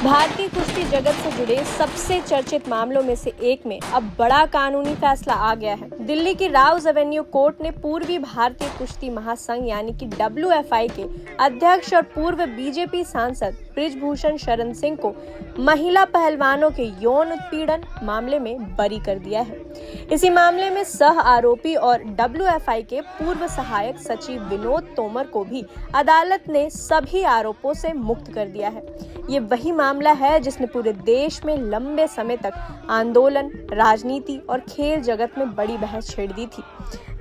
भारतीय कुश्ती जगत से जुड़े सबसे चर्चित मामलों में से एक में अब बड़ा कानूनी फैसला आ गया है। दिल्ली की राउज एवेन्यू कोर्ट ने पूर्वी भारतीय कुश्ती महासंघ यानी कि WFI के अध्यक्ष और पूर्व बीजेपी सांसद बृजभूषण शरण सिंह को महिला पहलवानों के यौन उत्पीड़न मामले में बरी कर दिया है। इसी मामले में सह आरोपी और WFI के पूर्व सहायक सचिव विनोद तोमर को भी अदालत ने सभी आरोपों से मुक्त कर दिया है। ये वही मामला है जिसने पूरे देश में लंबे समय तक आंदोलन, राजनीति और खेल जगत में बड़ी बहस छेड़ दी थी।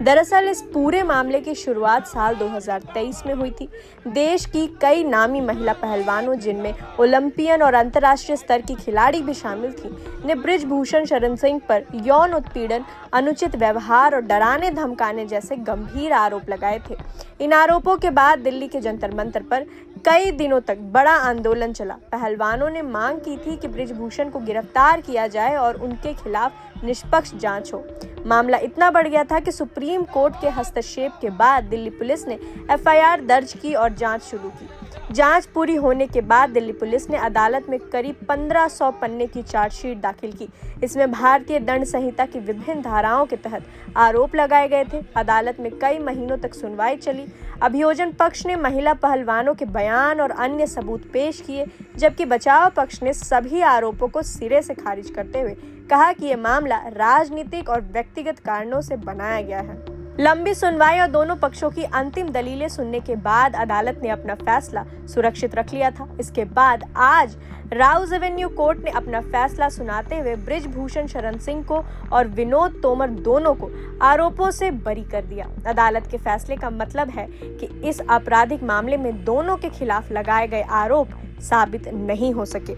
दरअसल इस पूरे मामले की शुरुआत साल 2023 में हुई थी। देश की कई नामी महिला पहलवानों, जिनमें ओलंपियन और अंतर्राष्ट्रीय स्तर की खिलाड़ी भी शामिल थी, ने बृजभूषण शरण सिंह पर यौन उत्पीड़न, अनुचित व्यवहार और डराने धमकाने जैसे गंभीर आरोप लगाए थे। इन आरोपों के बाद दिल्ली के जंतर मंतर पर कई दिनों तक बड़ा आंदोलन चला। पहलवानों ने मांग की थी कि बृजभूषण को गिरफ्तार किया जाए और उनके खिलाफ निष्पक्ष जांच हो। मामला इतना बढ़ गया था कि सुप्रीम कोर्ट के हस्तक्षेप के बाद दिल्ली पुलिस ने FIR दर्ज की और जांच शुरू की। जांच पूरी होने के बाद दिल्ली पुलिस ने अदालत में करीब 1500 पन्ने की चार्जशीट दाखिल की। इसमें भारतीय दंड संहिता की विभिन्न धाराओं के तहत आरोप लगाए गए थे। अदालत में कई महीनों तक सुनवाई चली। अभियोजन पक्ष ने महिला पहलवानों के बयान और अन्य सबूत पेश किए, जबकि बचाव पक्ष ने सभी आरोपों को सिरे से खारिज करते हुए कहा कि यह मामला राजनीतिक और व्यक्तिगत कारणों से बनाया गया है। लंबी सुनवाई और दोनों पक्षों की अंतिम दलीलें सुनने के बाद अदालत ने अपना फैसला सुरक्षित रख लिया था। इसके बाद आज राउज एवेन्यू कोर्ट ने अपना फैसला सुनाते हुए बृजभूषण शरण सिंह को और विनोद तोमर दोनों को आरोपों से बरी कर दिया। अदालत के फैसले का मतलब है कि इस आपराधिक मामले में दोनों के खिलाफ लगाए गए आरोप साबित नहीं हो सके।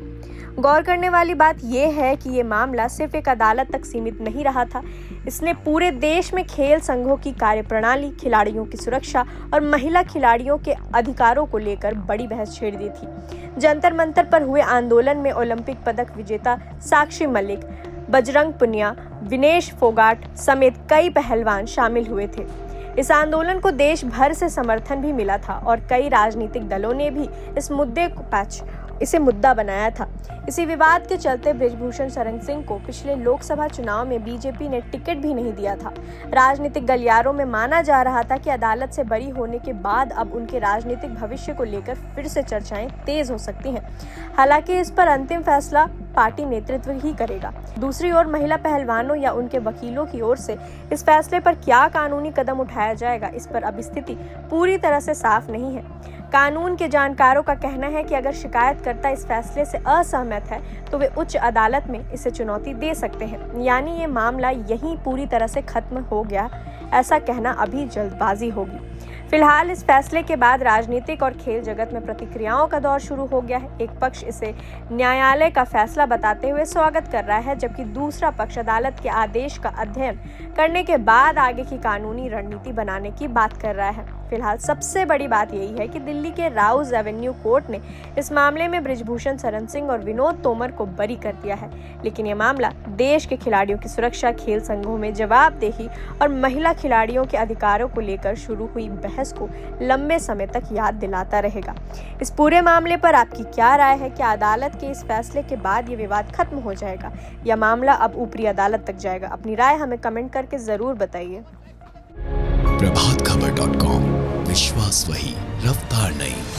गौर करने वाली बात यह है कि ये मामला सिर्फ एक अदालत तक सीमित नहीं रहा था। इसने पूरे देश में खेल संघों की कार्यप्रणाली, खिलाड़ियों की सुरक्षा और महिला खिलाड़ियों के अधिकारों को लेकर बड़ी बहस छेड़ दी थी। जंतर मंतर पर हुए आंदोलन में ओलंपिक पदक विजेता साक्षी मलिक, बजरंग पुनिया, विनेश फोगाट समेत कई पहलवान शामिल हुए थे। इस आंदोलन को देश भर से समर्थन भी मिला था और कई राजनीतिक दलों ने भी इसे मुद्दा बनाया था। इसी विवाद के चलते बृजभूषण शरण सिंह को पिछले लोकसभा चुनाव में बीजेपी ने टिकट भी नहीं दिया था। राजनीतिक गलियारों में माना जा रहा था कि अदालत से बरी होने के बाद अब उनके राजनीतिक भविष्य को लेकर फिर से चर्चाएं तेज हो सकती हैं। हालांकि इस पर अंतिम फैसला पार्टी नेतृत्व ही करेगा। दूसरी ओर महिला पहलवानों या उनके वकीलों की ओर से इस फैसले पर क्या कानूनी कदम उठाया जाएगा, इस पर अब स्थिति पूरी तरह से साफ नहीं है। कानून के जानकारों का कहना है कि अगर शिकायतकर्ता इस फैसले से असहमत है तो वे उच्च अदालत में इसे चुनौती दे सकते हैं, यानी ये मामला यहीं पूरी तरह से खत्म हो गया। ऐसा कहना अभी जल्दबाजी होगी। फिलहाल इस फैसले के बाद राजनीतिक और खेल जगत में प्रतिक्रियाओं का दौर शुरू हो गया है। एक पक्ष इसे न्यायालय का फैसला बताते हुए स्वागत कर रहा है, जबकि दूसरा पक्ष अदालत के आदेश का अध्ययन करने के बाद आगे की कानूनी रणनीति बनाने की बात कर रहा है। फिलहाल सबसे बड़ी बात यही है कि दिल्ली के राउज एवेन्यू कोर्ट ने इस मामले में बृजभूषण शरण सिंह और विनोद तोमर को बरी कर दिया है, लेकिन यह मामला देश के खिलाड़ियों की सुरक्षा, खेल संघों में जवाबदेही और महिला खिलाड़ियों के अधिकारों को लेकर शुरू हुई बहस को लंबे समय तक याद दिलाता रहेगा। इस पूरे मामले पर आपकी क्या राय है? क्या अदालत के इस फैसले के बाद ये विवाद खत्म हो जाएगा या मामला अब ऊपरी अदालत तक जाएगा? अपनी राय हमें कमेंट करके जरूर बताइए। प्रभातखबर.com, विश्वास वही, रफ्तार नहीं।